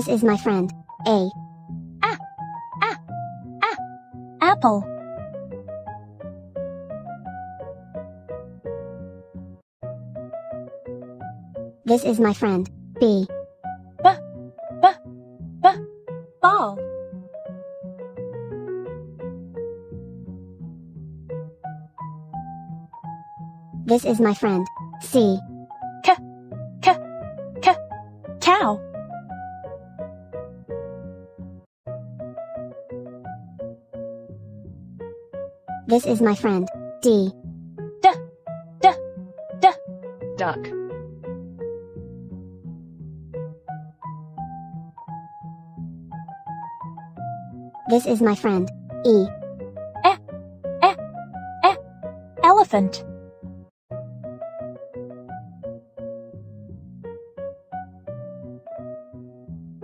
This is my friend. A. A. Apple. This is my friend. B. Ball. This is my friend. C. Cow. This is my friend. D. Duck. This is my friend. E. Elephant.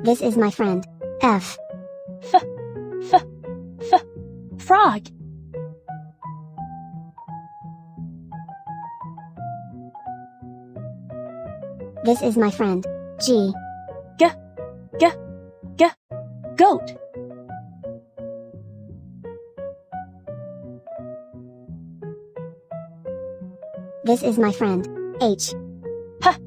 This is my friend. F. Frog. This is my friend. G. Goat. This is my friend. H. Hat.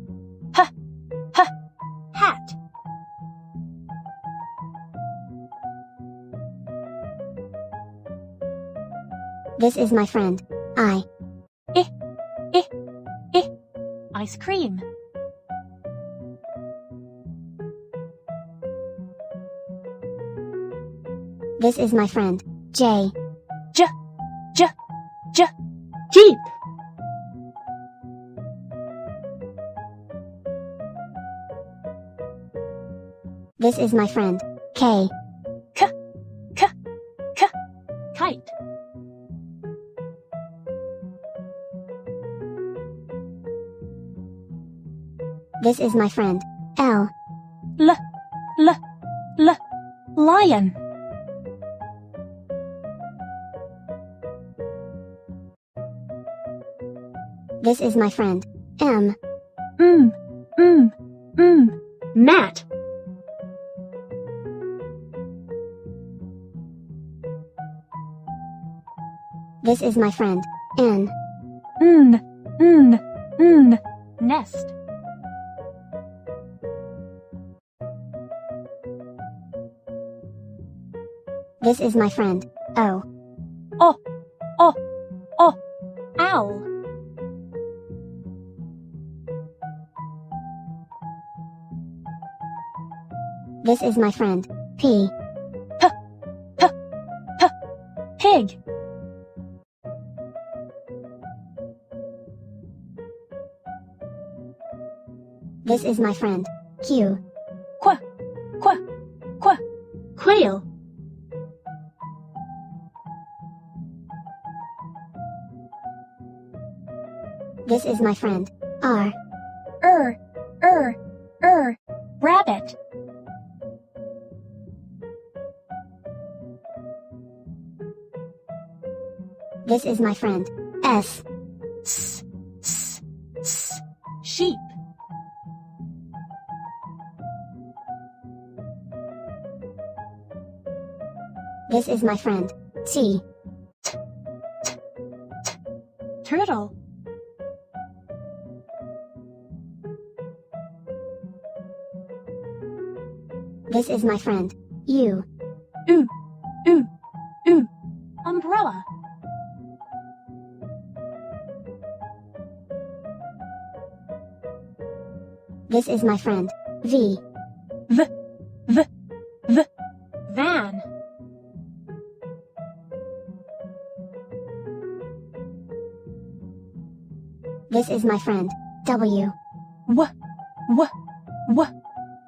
This is my friend. I. Ice cream. This is my friend. J. Jeep. This is my friend. K. Kite. This is my friend. L. Lion. This is my friend. M. Mat. This is my friend. N. Nest. This is my friend. O. Owl. This is my friend. P. Pig. This is my friend. Q. Quail. This is my friend. R. Rabbit. This is my friend. S. Sheep. This is my friend. T. Turtle. This is my friend. U. Umbrella. This is my friend. V. Van. This is my friend. W.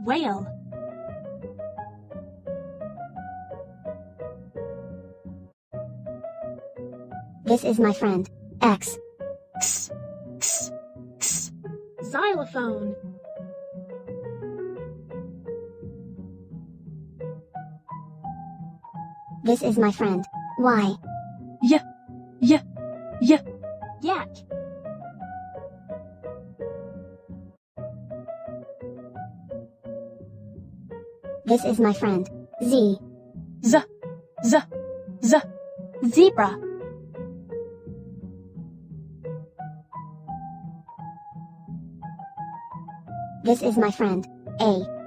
Whale. This is my friend. X. Xylophone. This is my friend. Y. Yak. This is my friend. Z. Z, z, z, zebra. This is my friend. A.